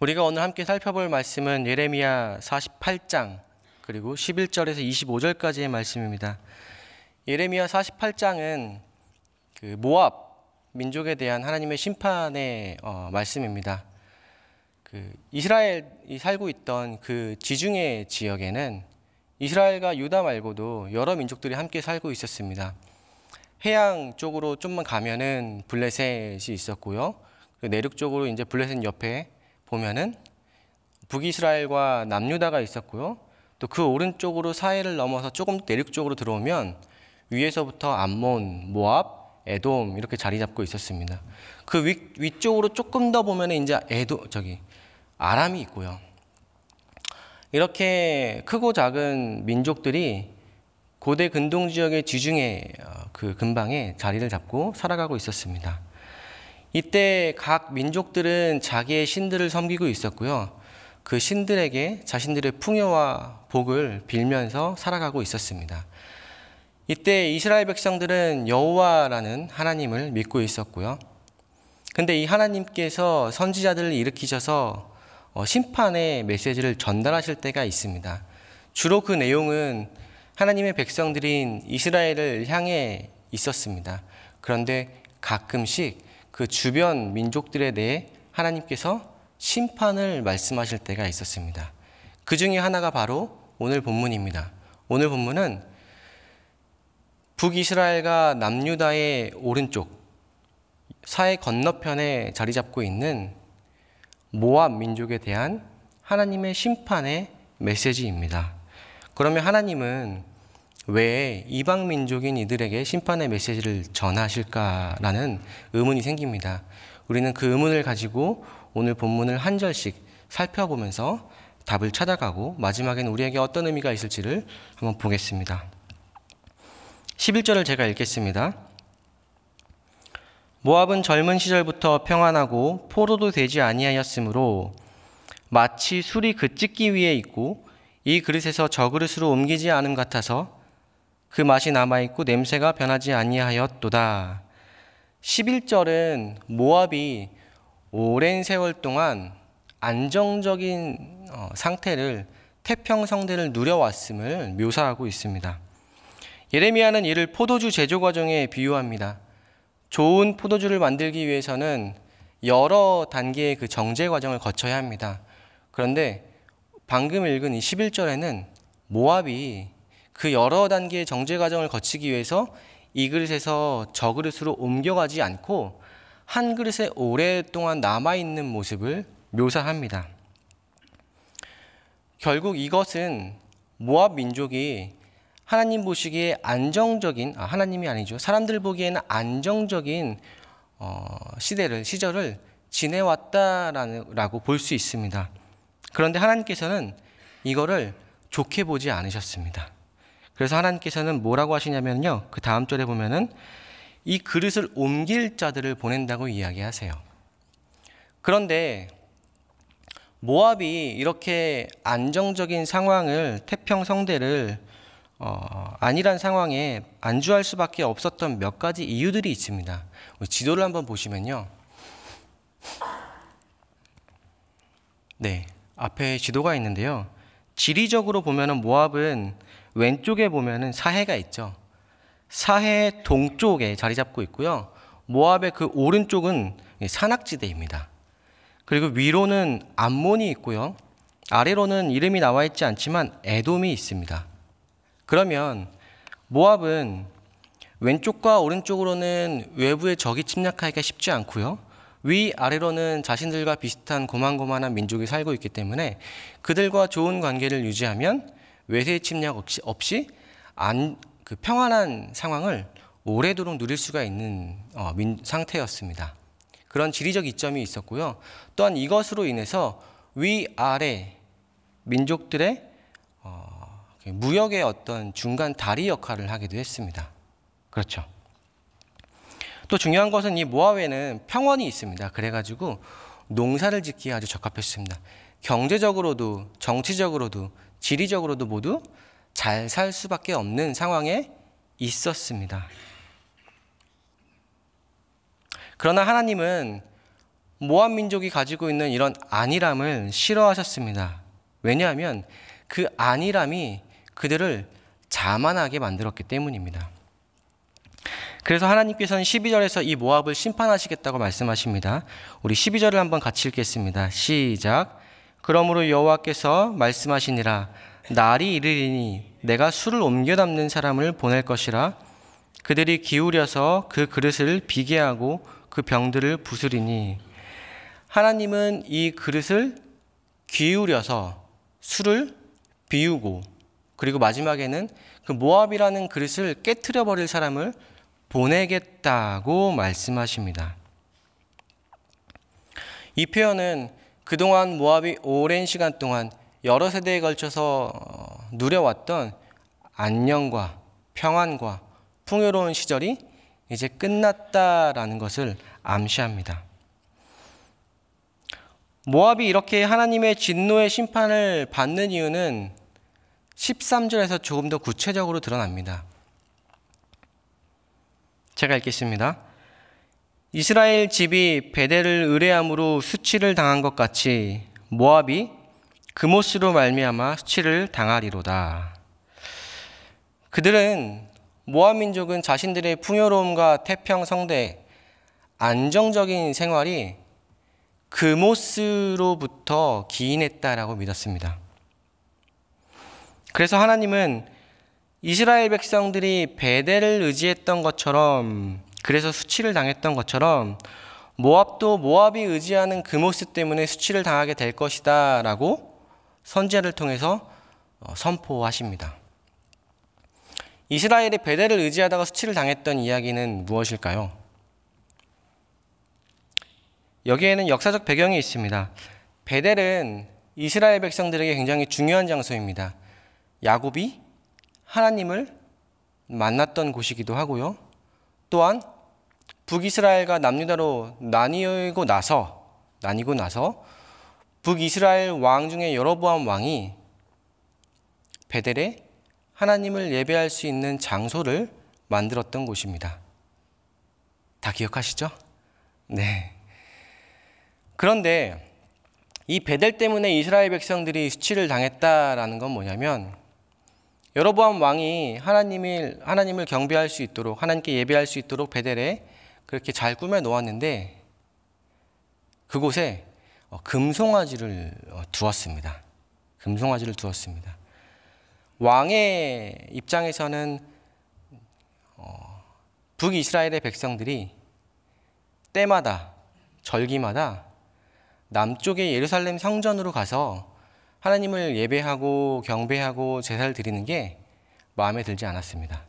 우리가 오늘 함께 살펴볼 말씀은 예레미야 48장 그리고 11절에서 25절까지의 말씀입니다. 예레미야 48장은 그 모압 민족에 대한 하나님의 심판의 말씀입니다. 그 이스라엘이 살고 있던 그 지중해 지역에는 이스라엘과 유다 말고도 여러 민족들이 함께 살고 있었습니다. 해양 쪽으로 좀만 가면은 블레셋이 있었고요. 내륙 쪽으로 이제 블레셋 옆에 보면은 북이스라엘과 남유다가 있었고요. 또 그 오른쪽으로 사해를 넘어서 조금 내륙 쪽으로 들어오면 위에서부터 암몬, 모압, 에돔 이렇게 자리 잡고 있었습니다. 그 위쪽으로 조금 더 보면은 이제 아람이 있고요. 이렇게 크고 작은 민족들이 고대 근동 지역의 지중해 그 근방에 자리를 잡고 살아가고 있었습니다. 이때 각 민족들은 자기의 신들을 섬기고 있었고요. 그 신들에게 자신들의 풍요와 복을 빌면서 살아가고 있었습니다. 이때 이스라엘 백성들은 여호와라는 하나님을 믿고 있었고요. 근데 이 하나님께서 선지자들을 일으키셔서 심판의 메시지를 전달하실 때가 있습니다. 주로 그 내용은 하나님의 백성들인 이스라엘을 향해 있었습니다. 그런데 가끔씩 그 주변 민족들에 대해 하나님께서 심판을 말씀하실 때가 있었습니다. 그 중에 하나가 바로 오늘 본문입니다. 오늘 본문은 북이스라엘과 남유다의 오른쪽 사해 건너편에 자리 잡고 있는 모압 민족에 대한 하나님의 심판의 메시지입니다. 그러면 하나님은 왜 이방 민족인 이들에게 심판의 메시지를 전하실까라는 의문이 생깁니다. 우리는 그 의문을 가지고 오늘 본문을 한 절씩 살펴보면서 답을 찾아가고 마지막에는 우리에게 어떤 의미가 있을지를 한번 보겠습니다. 11절을 제가 읽겠습니다. 모압은 젊은 시절부터 평안하고 포로도 되지 아니하였으므로 마치 술이 그찢기 위에 있고 이 그릇에서 저 그릇으로 옮기지 않음 같아서 그 맛이 남아있고 냄새가 변하지 아니하였도다. 11절은 모압이 오랜 세월 동안 안정적인 상태를 태평성대를 누려왔음을 묘사하고 있습니다. 예레미야는 이를 포도주 제조 과정에 비유합니다. 좋은 포도주를 만들기 위해서는 여러 단계의 그 정제 과정을 거쳐야 합니다. 그런데 방금 읽은 이 11절에는 모압이 그 여러 단계의 정제 과정을 거치기 위해서 이 그릇에서 저 그릇으로 옮겨가지 않고 한 그릇에 오랫동안 남아있는 모습을 묘사합니다. 결국 이것은 모압 민족이 하나님 보시기에 안정적인, 하나님이 아니죠. 사람들 보기에는 안정적인 시절을 지내왔다라고 볼 수 있습니다. 그런데 하나님께서는 이거를 좋게 보지 않으셨습니다. 그래서 하나님께서는 뭐라고 하시냐면요. 그 다음 절에 보면은 이 그릇을 옮길 자들을 보낸다고 이야기하세요. 그런데 모압이 이렇게 안정적인 상황을 태평성대를 아니란 상황에 안주할 수밖에 없었던 몇 가지 이유들이 있습니다. 지도를 한번 보시면요. 네, 앞에 지도가 있는데요. 지리적으로 보면은 모압은 왼쪽에 보면은 사해가 있죠. 사해 동쪽에 자리 잡고 있고요. 모압의 그 오른쪽은 산악지대입니다. 그리고 위로는 암몬이 있고요. 아래로는 이름이 나와 있지 않지만 에돔이 있습니다. 그러면 모압은 왼쪽과 오른쪽으로는 외부의 적이 침략하기가 쉽지 않고요. 위아래로는 자신들과 비슷한 고만고만한 민족이 살고 있기 때문에 그들과 좋은 관계를 유지하면 외세의 침략 없이 그 평안한 상황을 오래도록 누릴 수가 있는 상태였습니다. 그런 지리적 이점이 있었고요. 또한 이것으로 인해서 위아래 민족들의 무역의 어떤 중간 다리 역할을 하기도 했습니다. 그렇죠. 또 중요한 것은 이 모압에는 평원이 있습니다. 그래가지고 농사를 짓기에 아주 적합했습니다. 경제적으로도 정치적으로도 지리적으로도 모두 잘 살 수밖에 없는 상황에 있었습니다. 그러나 하나님은 모압 민족이 가지고 있는 이런 안일함을 싫어하셨습니다. 왜냐하면 그 안일함이 그들을 자만하게 만들었기 때문입니다. 그래서 하나님께서는 12절에서 이 모압을 심판하시겠다고 말씀하십니다. 우리 12절을 한번 같이 읽겠습니다. 시작. 그러므로 여호와께서 말씀하시니라. 날이 이르리니 내가 술을 옮겨 담는 사람을 보낼 것이라. 그들이 기울여서 그 그릇을 비게 하고 그 병들을 부수리니. 하나님은 이 그릇을 기울여서 술을 비우고, 그리고 마지막에는 그 모압이라는 그릇을 깨트려 버릴 사람을 보내겠다고 말씀하십니다. 이 표현은 그동안 모압이 오랜 시간 동안 여러 세대에 걸쳐서 누려왔던 안녕과 평안과 풍요로운 시절이 이제 끝났다라는 것을 암시합니다. 모압이 이렇게 하나님의 진노의 심판을 받는 이유는 13절에서 조금 더 구체적으로 드러납니다. 제가 읽겠습니다. 이스라엘 집이 베델을 의뢰함으로 수치를 당한 것 같이 모압이 그못으로 말미암아 수치를 당하리로다. 그들은, 모압 민족은 자신들의 풍요로움과 태평성대, 안정적인 생활이 그못으로부터 기인했다라고 믿었습니다. 그래서 하나님은 이스라엘 백성들이 베델을 의지했던 것처럼, 그래서 수치를 당했던 것처럼 모압도 모압이 의지하는 그모스 때문에 수치를 당하게 될 것이다 라고 선지자를 통해서 선포하십니다. 이스라엘이 베델을 의지하다가 수치를 당했던 이야기는 무엇일까요? 여기에는 역사적 배경이 있습니다. 베델은 이스라엘 백성들에게 굉장히 중요한 장소입니다. 야곱이 하나님을 만났던 곳이기도 하고요. 또한 북이스라엘과 남유다로 나뉘고 나서 북이스라엘 왕 중에 여로보암 왕이 베델에 하나님을 예배할 수 있는 장소를 만들었던 곳입니다. 다 기억하시죠? 네. 그런데 이 베델 때문에 이스라엘 백성들이 수치를 당했다라는 건 뭐냐면, 여로보암 왕이 하나님을 경배할 수 있도록, 하나님께 예배할 수 있도록 베델에 그렇게 잘 꾸며 놓았는데 그곳에 금송아지를 두었습니다. 금송아지를 두었습니다. 왕의 입장에서는 북이스라엘의 백성들이 때마다, 절기마다 남쪽의 예루살렘 성전으로 가서 하나님을 예배하고 경배하고 제사를 드리는 게 마음에 들지 않았습니다.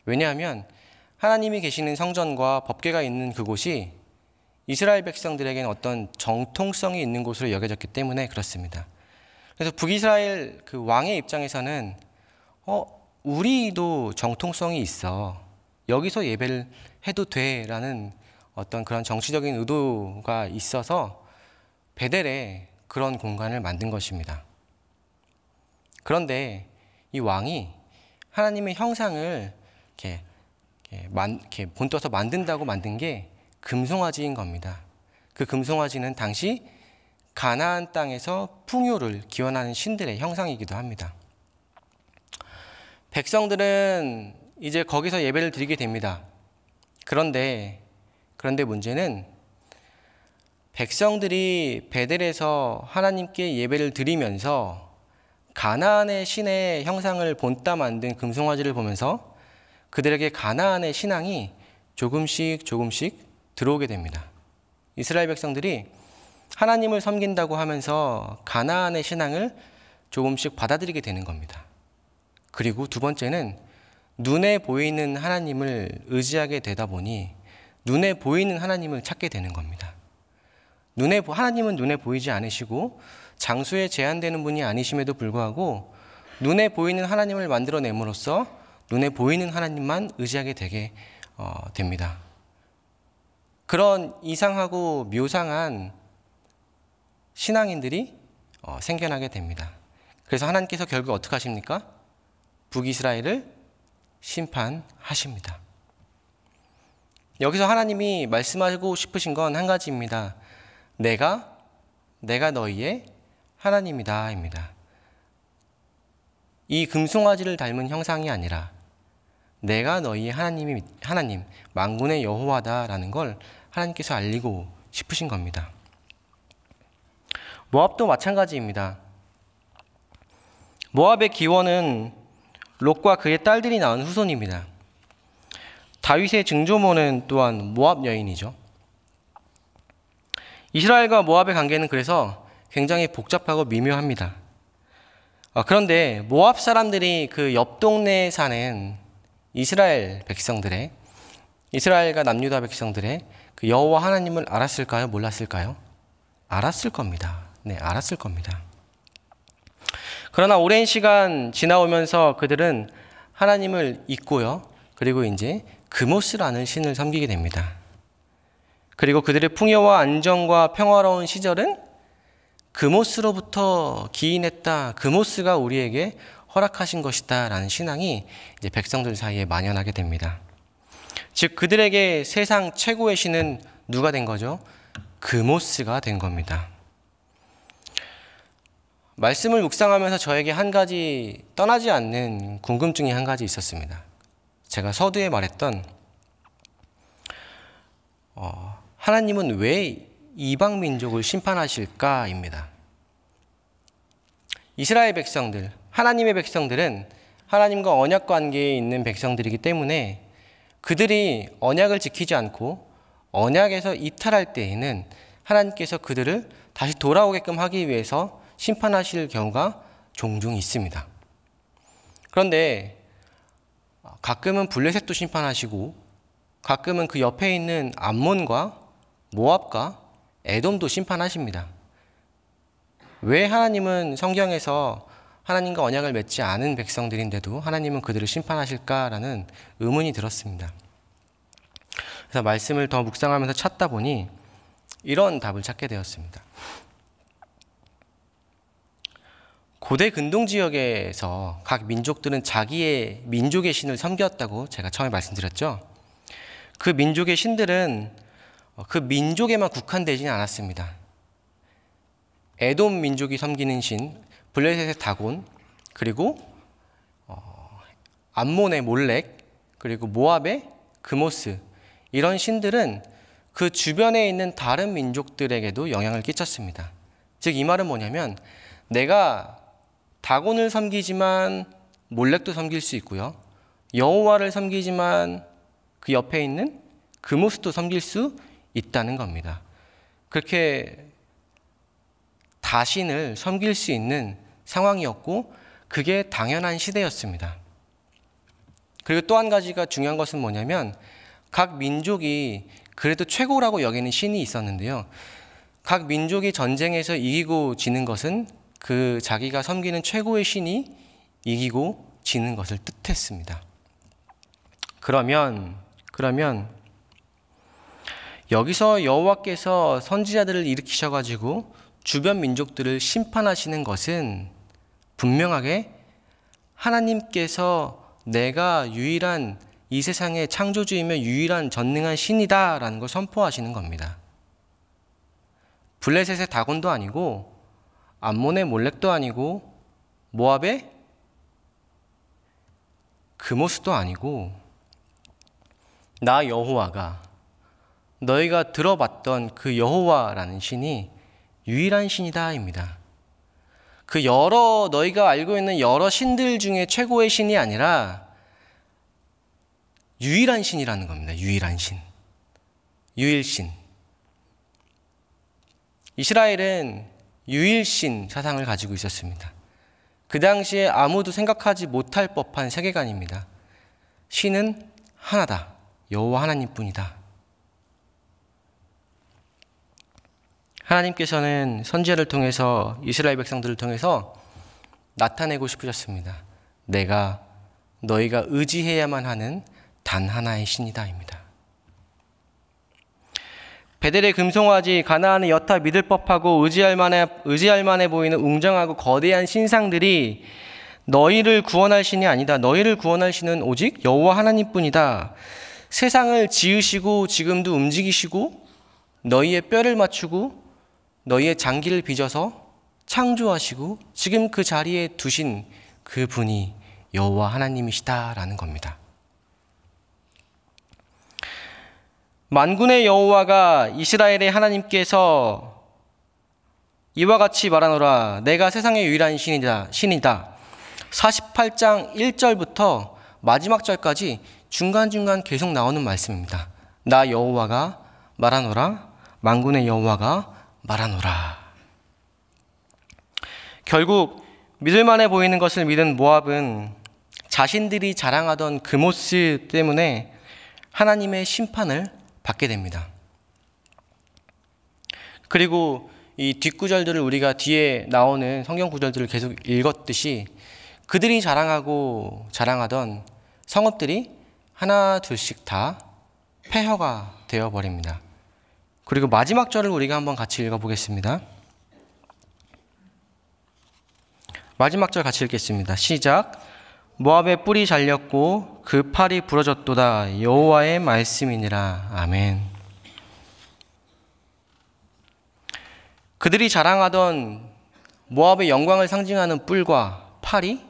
왜냐하면 하나님이 계시는 성전과 법궤가 있는 그곳이 이스라엘 백성들에게는 어떤 정통성이 있는 곳으로 여겨졌기 때문에 그렇습니다. 그래서 북이스라엘 그 왕의 입장에서는 우리도 정통성이 있어, 여기서 예배를 해도 돼라는 어떤 그런 정치적인 의도가 있어서 베델에 그런 공간을 만든 것입니다. 그런데 이 왕이 하나님의 형상을 이렇게 본떠서 만든다고 만든 게 금송아지인 겁니다. 그 금송아지는 당시 가나안 땅에서 풍요를 기원하는 신들의 형상이기도 합니다. 백성들은 이제 거기서 예배를 드리게 됩니다. 그런데 문제는 백성들이 베델에서 하나님께 예배를 드리면서 가나안의 신의 형상을 본따 만든 금송아지를 보면서 그들에게 가나안의 신앙이 조금씩 들어오게 됩니다. 이스라엘 백성들이 하나님을 섬긴다고 하면서 가나안의 신앙을 조금씩 받아들이게 되는 겁니다. 그리고 두 번째는 눈에 보이는 하나님을 의지하게 되다 보니 눈에 보이는 하나님을 찾게 되는 겁니다. 하나님은 눈에 보이지 않으시고 장소에 제한되는 분이 아니심에도 불구하고 눈에 보이는 하나님을 만들어냄으로써 눈에 보이는 하나님만 의지하게 되게 됩니다. 그런 이상하고 묘상한 신앙인들이 생겨나게 됩니다. 그래서 하나님께서 결국 어떻게 하십니까? 북이스라엘을 심판하십니다. 여기서 하나님이 말씀하고 싶으신 건 한 가지입니다. 내가 너희의 하나님이다 입니다. 이 금송아지를 닮은 형상이 아니라 내가 너희의 하나님, 만군의 여호와다라는 걸 하나님께서 알리고 싶으신 겁니다. 모압도 마찬가지입니다. 모압의 기원은 롯과 그의 딸들이 낳은 후손입니다. 다윗의 증조모는 또한 모압 여인이죠. 이스라엘과 모압의 관계는 그래서 굉장히 복잡하고 미묘합니다. 그런데 모압 사람들이 그 옆 동네에 사는 이스라엘과 남유다 백성들의 그 여호와 하나님을 알았을까요? 몰랐을까요? 알았을 겁니다. 네, 알았을 겁니다. 그러나 오랜 시간 지나오면서 그들은 하나님을 잊고요. 그리고 이제 그모스라는 신을 섬기게 됩니다. 그리고 그들의 풍요와 안정과 평화로운 시절은 그모스로부터 기인했다. 그모스가 우리에게 허락하신 것이다. 라는 신앙이 이제 백성들 사이에 만연하게 됩니다. 즉, 그들에게 세상 최고의 신은 누가 된 거죠? 그모스가 된 겁니다. 말씀을 묵상하면서 저에게 한 가지 떠나지 않는 궁금증이 한 가지 있었습니다. 제가 서두에 말했던 하나님은 왜 이방 민족을 심판하실까입니다. 이스라엘 백성들, 하나님의 백성들은 하나님과 언약 관계에 있는 백성들이기 때문에 그들이 언약을 지키지 않고 언약에서 이탈할 때에는 하나님께서 그들을 다시 돌아오게끔 하기 위해서 심판하실 경우가 종종 있습니다. 그런데 가끔은 블레셋도 심판하시고 가끔은 그 옆에 있는 암몬과 모압과 에돔도 심판하십니다. 왜 하나님은 성경에서 하나님과 언약을 맺지 않은 백성들인데도 하나님은 그들을 심판하실까라는 의문이 들었습니다. 그래서 말씀을 더 묵상하면서 찾다 보니 이런 답을 찾게 되었습니다. 고대 근동 지역에서 각 민족들은 자기의 민족의 신을 섬겼다고 제가 처음에 말씀드렸죠. 그 민족의 신들은 그 민족에만 국한되지는 않았습니다. 에돔 민족이 섬기는 신, 블레셋의 다곤, 그리고 암몬의 몰렉, 그리고 모압의 그모스, 이런 신들은 그 주변에 있는 다른 민족들에게도 영향을 끼쳤습니다. 즉, 이 말은 뭐냐면 내가 다곤을 섬기지만 몰렉도 섬길 수 있고요. 여호와를 섬기지만 그 옆에 있는 그모스도 섬길 수 있다는 겁니다. 그렇게 다신을 섬길 수 있는 상황이었고 그게 당연한 시대였습니다. 그리고 또 한 가지가 중요한 것은 뭐냐면 각 민족이 그래도 최고라고 여기는 신이 있었는데요. 각 민족이 전쟁에서 이기고 지는 것은 그 자기가 섬기는 최고의 신이 이기고 지는 것을 뜻했습니다. 그러면 여기서 여호와께서 선지자들을 일으키셔가지고 주변 민족들을 심판하시는 것은 분명하게 하나님께서 내가 유일한 이 세상의 창조주이며 유일한 전능한 신이다라는 걸 선포하시는 겁니다. 블레셋의 다곤도 아니고 암몬의 몰렉도 아니고 모압의 그모스도 아니고 나 여호와가 너희가 들어봤던 그 여호와라는 신이 유일한 신이다입니다. 그 너희가 알고 있는 여러 신들 중에 최고의 신이 아니라 유일한 신이라는 겁니다. 유일한 신. 유일신. 이스라엘은 유일신 사상을 가지고 있었습니다. 그 당시에 아무도 생각하지 못할 법한 세계관입니다. 신은 하나다. 여호와 하나님뿐이다. 하나님께서는 선지자를 통해서 이스라엘 백성들을 통해서 나타내고 싶으셨습니다. 내가 너희가 의지해야만 하는 단 하나의 신이다입니다. 베델의 금송아지, 가나안의 여타 믿을 법하고 의지할 만해 보이는 웅장하고 거대한 신상들이 너희를 구원할 신이 아니다. 너희를 구원할 신은 오직 여호와 하나님뿐이다. 세상을 지으시고 지금도 움직이시고 너희의 뼈를 맞추고 너희의 장기를 빚어서 창조하시고 지금 그 자리에 두신 그 분이 여호와 하나님이시다라는 겁니다. 만군의 여호와가 이스라엘의 하나님께서 이와 같이 말하노라. 내가 세상의 유일한 신이다. 48장 1절부터 마지막 절까지 중간중간 계속 나오는 말씀입니다. 나 여호와가 말하노라. 만군의 여호와가 말하노라. 결국 믿을만해 보이는 것을 믿은 모압은 자신들이 자랑하던 그 모습 때문에 하나님의 심판을 받게 됩니다. 그리고 이 뒷구절들을 우리가 뒤에 나오는 성경 구절들을 계속 읽었듯이 그들이 자랑하던 성읍들이 하나 둘씩 다 폐허가 되어버립니다. 그리고 마지막 절을 우리가 한번 같이 읽어보겠습니다. 마지막 절 같이 읽겠습니다. 시작. 모압의 뿔이 잘렸고 그 팔이 부러졌도다. 여호와의 말씀이니라. 아멘. 그들이 자랑하던 모압의 영광을 상징하는 뿔과 팔이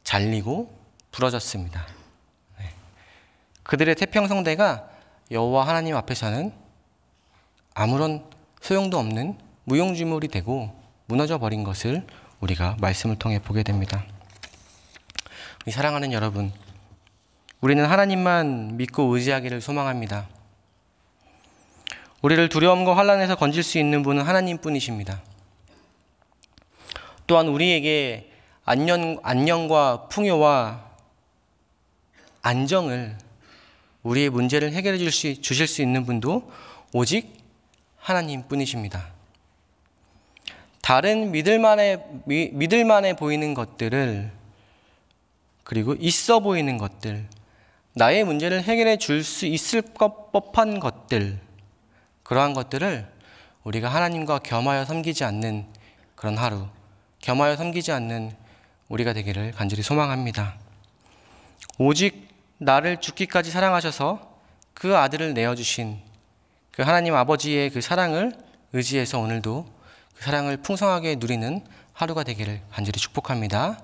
잘리고 부러졌습니다. 그들의 태평성대가 여호와 하나님 앞에서는 아무런 소용도 없는 무용지물이 되고 무너져 버린 것을 우리가 말씀을 통해 보게 됩니다. 우리 사랑하는 여러분, 우리는 하나님만 믿고 의지하기를 소망합니다. 우리를 두려움과 환난에서 건질 수 있는 분은 하나님뿐이십니다. 또한 우리에게 안녕과 풍요와 안정을, 우리의 문제를 해결해 주실 수 있는 분도 오직 하나님뿐이십니다. 다른 믿을만해 보이는 것들을, 그리고 있어 보이는 것들, 나의 문제를 해결해 줄 수 있을 법한 것들, 그러한 것들을 우리가 하나님과 겸하여 섬기지 않는 그런 하루, 겸하여 섬기지 않는 우리가 되기를 간절히 소망합니다. 오직 나를 죽기까지 사랑하셔서 그 아들을 내어주신 그 하나님 아버지의 그 사랑을 의지해서 오늘도 그 사랑을 풍성하게 누리는 하루가 되기를 간절히 축복합니다.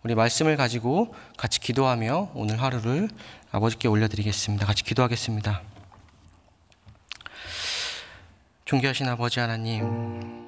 우리 말씀을 가지고 같이 기도하며 오늘 하루를 아버지께 올려드리겠습니다. 같이 기도하겠습니다. 존귀하신 아버지 하나님,